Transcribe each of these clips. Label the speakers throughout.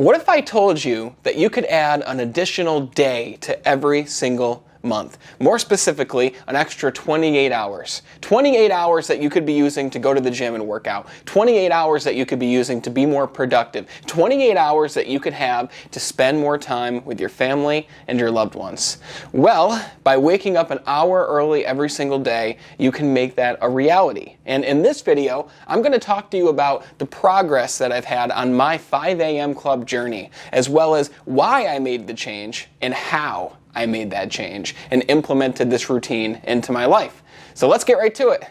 Speaker 1: What if I told you that you could add an additional day to every single month? More specifically, an extra 28 hours. 28 hours that you could be using to go to the gym and work out. 28 hours that you could be using to be more productive. 28 hours that you could have to spend more time with your family and your loved ones. Well, by waking up an hour early every single day, you can make that a reality. And in this video, I'm going to talk to you about the progress that I've had on my 5 a.m. club journey, as well as why I made the change and how I made that change and implemented this routine into my life. So let's get right to it.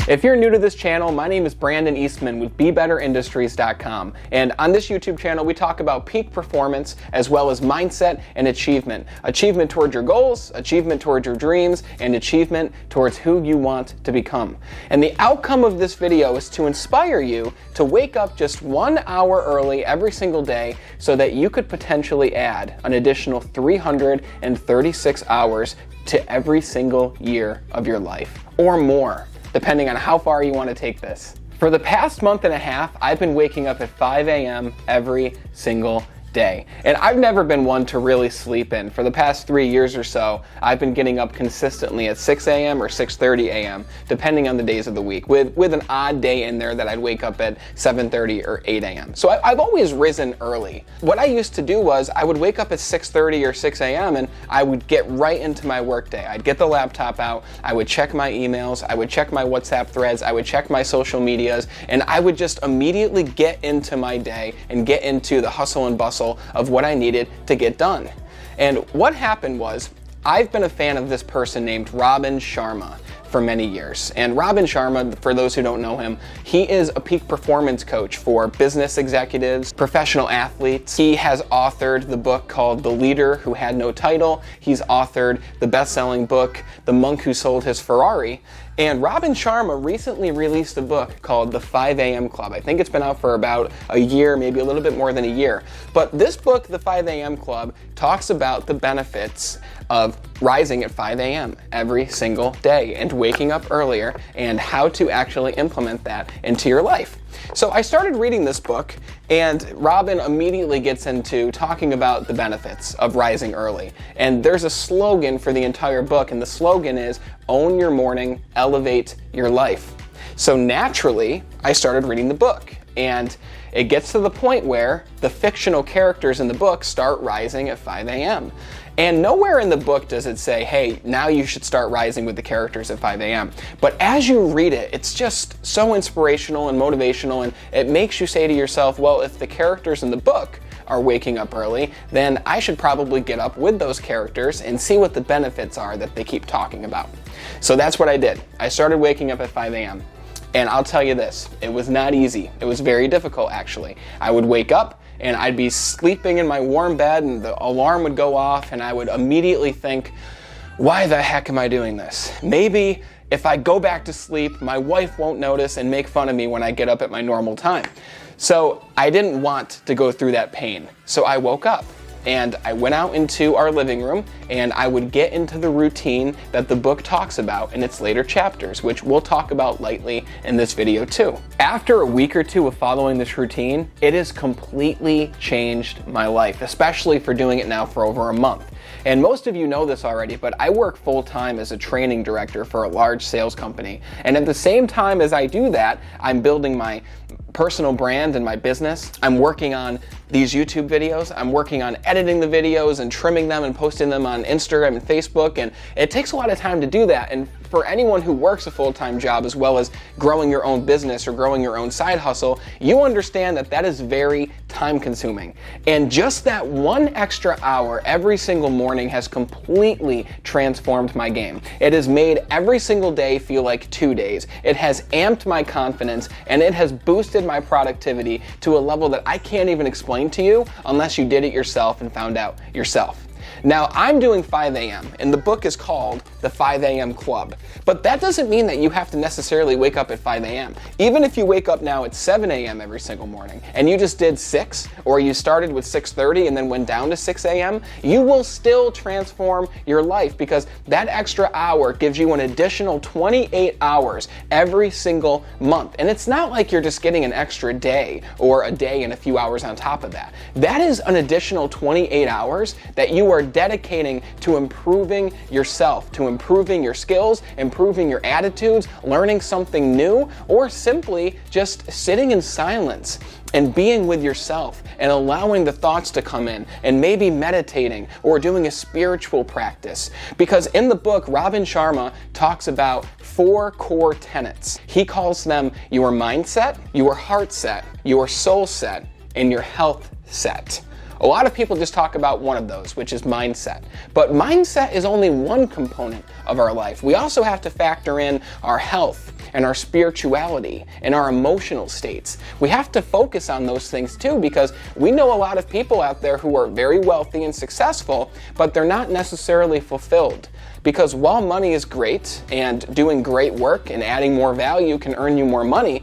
Speaker 1: If you're new to this channel, my name is Brandon Eastman with BeBetterIndustries.com, and on this YouTube channel we talk about peak performance as well as mindset and achievement. Achievement towards your goals, achievement towards your dreams, and achievement towards who you want to become. And the outcome of this video is to inspire you to wake up just 1 hour early every single day so that you could potentially add an additional 336 hours to every single year of your life, or more, depending on how far you want to take this. For the past month and a half, I've been waking up at 5 a.m. every single day. And I've never been one to really sleep in. For the past 3 years or so, I've been getting up consistently at 6 a.m. or 6:30 a.m., depending on the days of the week, with an odd day in there that I'd wake up at 7:30 or 8 a.m. So I've always risen early. What I used to do was I would wake up at 6:30 or 6 a.m. and I would get right into my workday. I'd get the laptop out, I would check my emails, I would check my WhatsApp threads, I would check my social medias, and I would just immediately get into my day and get into the hustle and bustle of what I needed to get done. And what happened was, I've been a fan of this person named Sharma for many years. And Sharma, for those who don't know him, he is a peak performance coach for business executives, professional athletes. He has authored the book called The Leader Who Had No Title. He's authored the best-selling book, The Monk Who Sold His Ferrari. And Sharma recently released a book called The 5 a.m. Club. I think it's been out for about a year, maybe a little bit more than a year. But this book, The 5 a.m. Club, talks about the benefits of rising at 5 a.m. every single day and waking up earlier and how to actually implement that into your life. So I started reading this book, and Robin immediately gets into talking about the benefits of rising early. And there's a slogan for the entire book, and the slogan is, own your morning, elevate your life. So naturally, I started reading the book, and it gets to the point where the fictional characters in the book start rising at 5 a.m. And nowhere in the book does it say, hey, now you should start rising with the characters at 5 a.m. But as you read it, it's just so inspirational and motivational, and it makes you say to yourself, well, if the characters in the book are waking up early, then I should probably get up with those characters and see what the benefits are that they keep talking about. So that's what I did. I started waking up at 5 a.m. And I'll tell you this, it was not easy. It was very difficult, actually. I would wake up, and I'd be sleeping in my warm bed, and the alarm would go off, and I would immediately think, why the heck am I doing this? Maybe if I go back to sleep, my wife won't notice and make fun of me when I get up at my normal time. So I didn't want to go through that pain. So I woke up, and I went out into our living room, and I would get into the routine that the book talks about in its later chapters, which we'll talk about lightly in this video too. After a week or two of following this routine, it has completely changed my life, especially for doing it now for over a month. And most of you know this already, but I work full-time as a training director for a large sales company. And at the same time as I do that, I'm building my personal brand and my business. I'm working on these YouTube videos. I'm working on editing the videos and trimming them and posting them on Instagram and Facebook. And it takes a lot of time to do that. And for anyone who works a full-time job as well as growing your own business or growing your own side hustle, you understand that that is very time-consuming. And just that one extra hour every single morning has completely transformed my game. It has made every single day feel like 2 days. It has amped my confidence, and it has boosted my productivity to a level that I can't even explain to you unless you did it yourself and found out yourself. Now, I'm doing 5 a.m., and the book is called The 5 a.m. Club. But that doesn't mean that you have to necessarily wake up at 5 a.m. Even if you wake up now at 7 a.m. every single morning, and you just did 6, or you started with 6:30 and then went down to 6 a.m., you will still transform your life, because that extra hour gives you an additional 28 hours every single month. And it's not like you're just getting an extra day or a day and a few hours on top of that. That is an additional 28 hours that you are dedicating to improving yourself, to improving your skills, improving your attitudes, learning something new, or simply just sitting in silence and being with yourself and allowing the thoughts to come in, and maybe meditating or doing a spiritual practice. Because in the book, Robin Sharma talks about 4 core tenets. He calls them your mindset, your heart set, your soul set, and your health set. A lot of people just talk about one of those, which is mindset. But mindset is only one component of our life. We also have to factor in our health and our spirituality and our emotional states. We have to focus on those things too, because we know a lot of people out there who are very wealthy and successful, but they're not necessarily fulfilled. Because while money is great and doing great work and adding more value can earn you more money,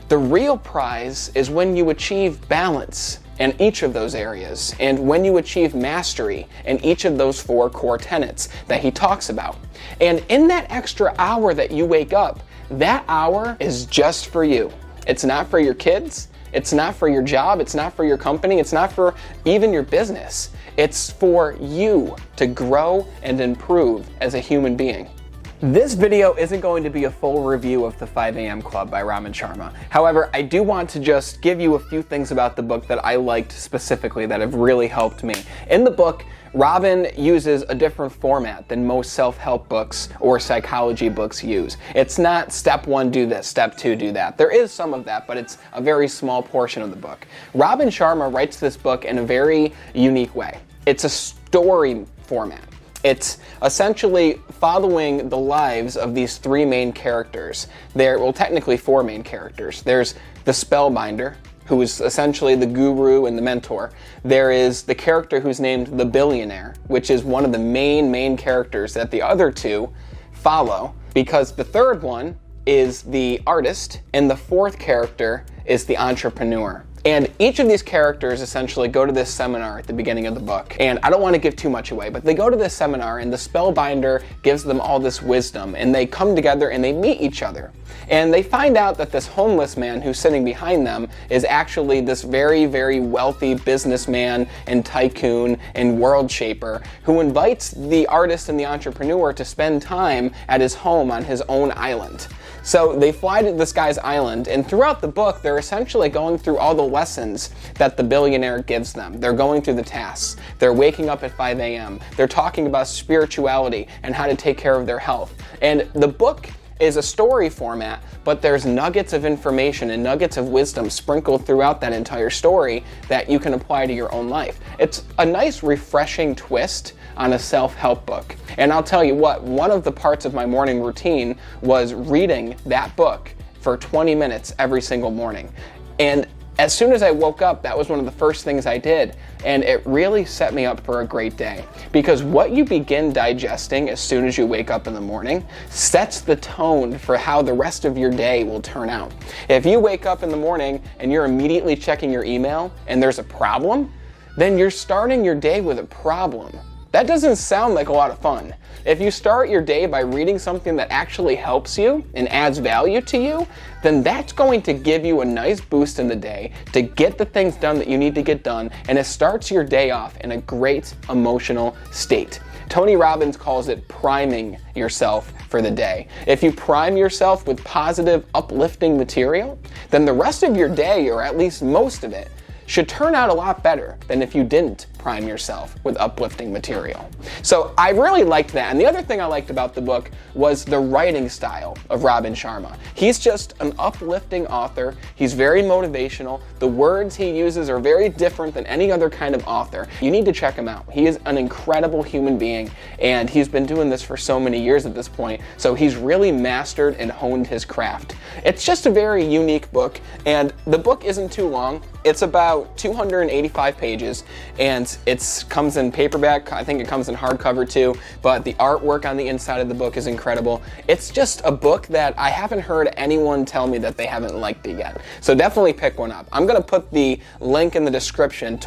Speaker 1: the real prize is when you achieve balance in each of those areas, and when you achieve mastery in each of those 4 core tenets that he talks about. And in that extra hour that you wake up, that hour is just for you. It's not for your kids, it's not for your job, it's not for your company, it's not for even your business. It's for you to grow and improve as a human being. This video isn't going to be a full review of the 5 a.m. Club by Robin Sharma. However, I do want to just give you a few things about the book that I liked specifically that have really helped me. In the book, Robin uses a different format than most self-help books or psychology books use. It's not step 1, do this, step 2, do that. There is some of that, but it's a very small portion of the book. Robin Sharma writes this book in a very unique way. It's a story format. It's essentially following the lives of these 3 main characters. Well, technically 4 main characters. There's the spellbinder, who is essentially the guru and the mentor. There is the character who's named the billionaire, which is one of the main characters that the other 2 follow, because the third one is the artist, and the 4th character is the entrepreneur. And each of these characters essentially go to this seminar at the beginning of the book. And I don't want to give too much away, but they go to this seminar and the spellbinder gives them all this wisdom, and they come together and they meet each other. And they find out that this homeless man who's sitting behind them is actually this very wealthy businessman and tycoon and world shaper who invites the artist and the entrepreneur to spend time at his home on his own island. So they fly to this guy's island, and throughout the book, they're essentially going through all the lessons that the billionaire gives them. They're going through the tasks. They're waking up at 5 a.m. They're talking about spirituality and how to take care of their health. And the book is a story format, but there's nuggets of information and nuggets of wisdom sprinkled throughout that entire story that you can apply to your own life. It's a nice, refreshing twist on a self-help book. And I'll tell you what, one of the parts of my morning routine was reading that book for 20 minutes every single morning. And as soon as I woke up, that was one of the first things I did, and it really set me up for a great day. Because what you begin digesting as soon as you wake up in the morning sets the tone for how the rest of your day will turn out. If you wake up in the morning and you're immediately checking your email and there's a problem, then you're starting your day with a problem. That doesn't sound like a lot of fun. If you start your day by reading something that actually helps you and adds value to you, then that's going to give you a nice boost in the day to get the things done that you need to get done, and it starts your day off in a great emotional state. Tony Robbins calls it priming yourself for the day. If you prime yourself with positive, uplifting material, then the rest of your day, or at least most of it, should turn out a lot better than if you didn't prime yourself with uplifting material. So I really liked that. And the other thing I liked about the book was the writing style of Robin Sharma. He's just an uplifting author. He's very motivational. The words he uses are very different than any other kind of author. You need to check him out. He is an incredible human being, and he's been doing this for so many years at this point. So he's really mastered and honed his craft. It's just a very unique book, and the book isn't too long. It's about 285 pages, and It comes in paperback. I think it comes in hardcover too, but the artwork on the inside of the book is incredible. It's just a book that I haven't heard anyone tell me that they haven't liked it yet. So definitely pick one up. I'm going to put the link in the description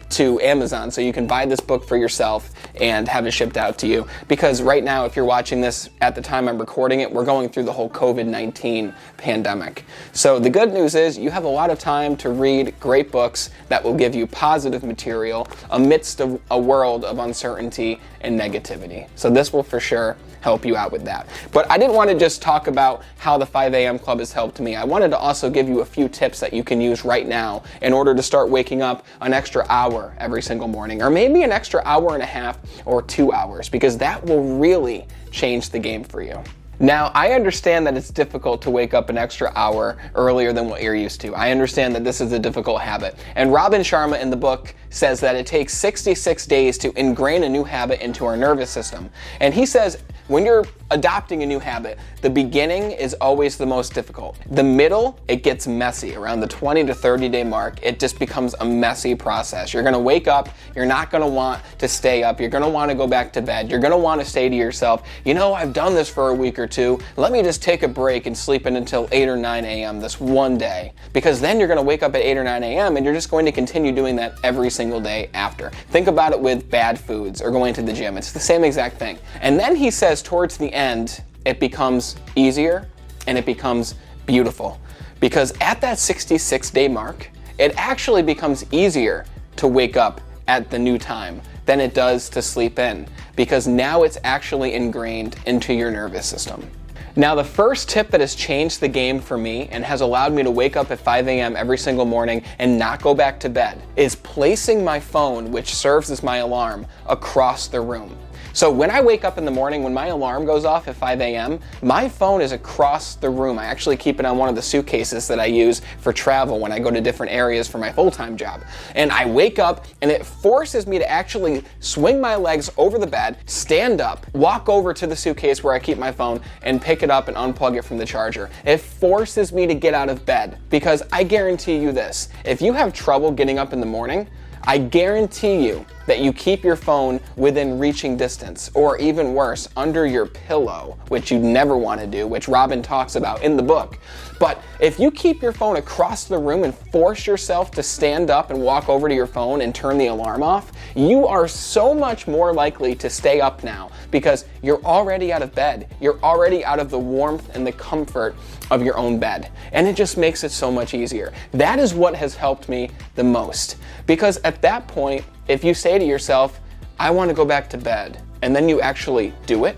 Speaker 1: to Amazon so you can buy this book for yourself and have it shipped out to you. Because right now, if you're watching this at the time I'm recording it, we're going through the whole COVID-19 pandemic. So the good news is you have a lot of time to read great books that will give you positive material amidst a world of uncertainty and negativity. So this will for sure help you out with that. But I didn't want to just talk about how the 5 a.m. Club has helped me. I wanted to also give you a few tips that you can use right now in order to start waking up an extra hour every single morning, or maybe an extra hour and a half or 2 hours, because that will really change the game for you. Now, I understand that it's difficult to wake up an extra hour earlier than what you're used to. I understand that this is a difficult habit. And Robin Sharma in the book says that it takes 66 days to ingrain a new habit into our nervous system. And he says when you're adopting a new habit, the beginning is always the most difficult. The middle, it gets messy. Around the 20 to 30 day mark, it just becomes a messy process. You're gonna wake up, you're not gonna want to stay up, you're gonna wanna go back to bed, you're gonna wanna say to yourself, you know, I've done this for a week or two, let me just take a break and sleep in until 8 or 9 a.m. this one day. Because then you're gonna wake up at 8 or 9 a.m. and you're just going to continue doing that every single day after. Think about it with bad foods or going to the gym. It's the same exact thing. And then he says towards the end, it becomes easier and it becomes beautiful. Because at that 66-day mark, it actually becomes easier to wake up at the new time than it does to sleep in, because now it's actually ingrained into your nervous system. Now, the first tip that has changed the game for me and has allowed me to wake up at 5 a.m. every single morning and not go back to bed is placing my phone, which serves as my alarm, across the room. So when I wake up in the morning, when my alarm goes off at 5 a.m., my phone is across the room. I actually keep it on one of the suitcases that I use for travel when I go to different areas for my full-time job. And I wake up and it forces me to actually swing my legs over the bed, stand up, walk over to the suitcase where I keep my phone and pick it up and unplug it from the charger. It forces me to get out of bed, because I guarantee you this, if you have trouble getting up in the morning, I guarantee you that you keep your phone within reaching distance, or even worse, under your pillow, which you never want to do, which Robin talks about in the book. But if you keep your phone across the room and force yourself to stand up and walk over to your phone and turn the alarm off, you are so much more likely to stay up now, because you're already out of bed. You're already out of the warmth and the comfort of your own bed. And it just makes it so much easier. That is what has helped me the most. Because at that point, if you say to yourself, I want to go back to bed, and then you actually do it,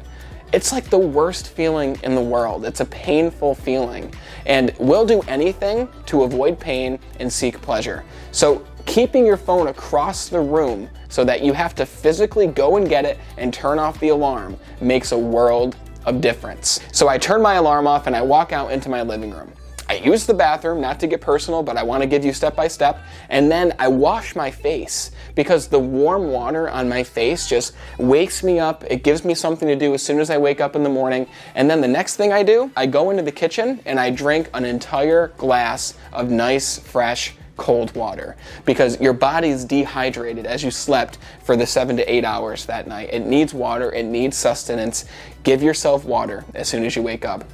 Speaker 1: it's like the worst feeling in the world. It's a painful feeling. And we'll do anything to avoid pain and seek pleasure. So keeping your phone across the room so that you have to physically go and get it and turn off the alarm makes a world of difference. So I turn my alarm off and I walk out into my living room. I use the bathroom, not to get personal, but I want to give you step by step. And then I wash my face, because the warm water on my face just wakes me up. It gives me something to do as soon as I wake up in the morning. And then the next thing I do, I go into the kitchen and I drink an entire glass of nice, fresh, cold water, because your body's dehydrated as you slept for the 7 to 8 hours that night. It needs water, it needs sustenance. Give yourself water as soon as you wake up.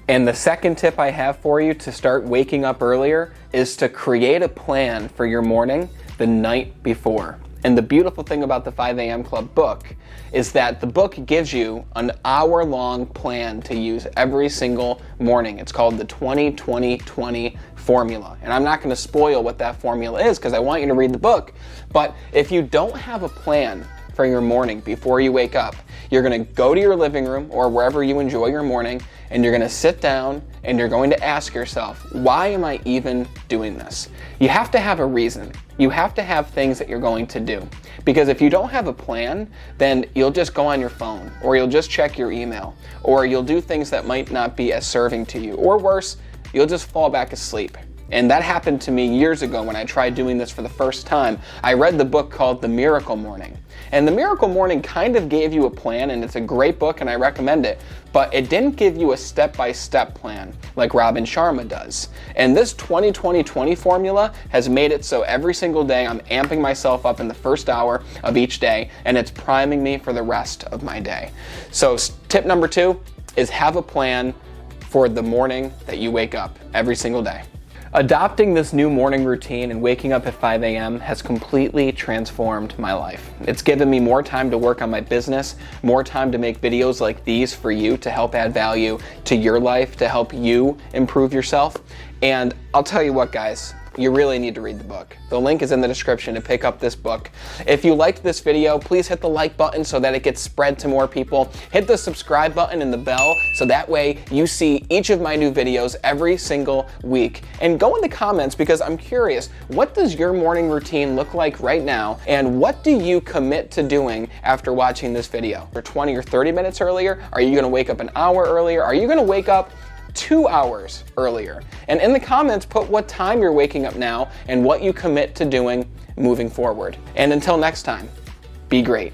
Speaker 1: And the second tip I have for you to start waking up earlier is to create a plan for your morning the night before. And the beautiful thing about the 5 a.m. Club book is that the book gives you an hour-long plan to use every single morning. It's called the 20-20-20 formula. And I'm not going to spoil what that formula is, because I want you to read the book. But if you don't have a plan for your morning before you wake up, you're going to go to your living room or wherever you enjoy your morning, and you're going to sit down and you're going to ask yourself, why am I even doing this? You have to have a reason. You have to have things that you're going to do. Because if you don't have a plan, then you'll just go on your phone, or you'll just check your email, or you'll do things that might not be as serving to you, or worse, you'll just fall back asleep. And that happened to me years ago when I tried doing this for the first time. I read the book called The Miracle Morning. And The Miracle Morning kind of gave you a plan, and it's a great book and I recommend it, but it didn't give you a step-by-step plan like Robin Sharma does. And this 20-20-20 formula has made it so every single day I'm amping myself up in the first hour of each day, and it's priming me for the rest of my day. So tip number 2 is have a plan for the morning that you wake up every single day. Adopting this new morning routine and waking up at 5 a.m. has completely transformed my life. It's given me more time to work on my business, more time to make videos like these for you to help add value to your life, to help you improve yourself. And I'll tell you what, guys, you really need to read the book. The link is in the description to pick up this book. If you liked this video, please hit the like button so that it gets spread to more people. Hit the subscribe button and the bell so that way you see each of my new videos every single week. And go in the comments because I'm curious, what does your morning routine look like right now? And what do you commit to doing after watching this video? For 20 or 30 minutes earlier? Are you gonna wake up an hour earlier? Are you gonna wake up 2 hours earlier? And in the comments, put what time you're waking up now and what you commit to doing moving forward. And until next time, be great.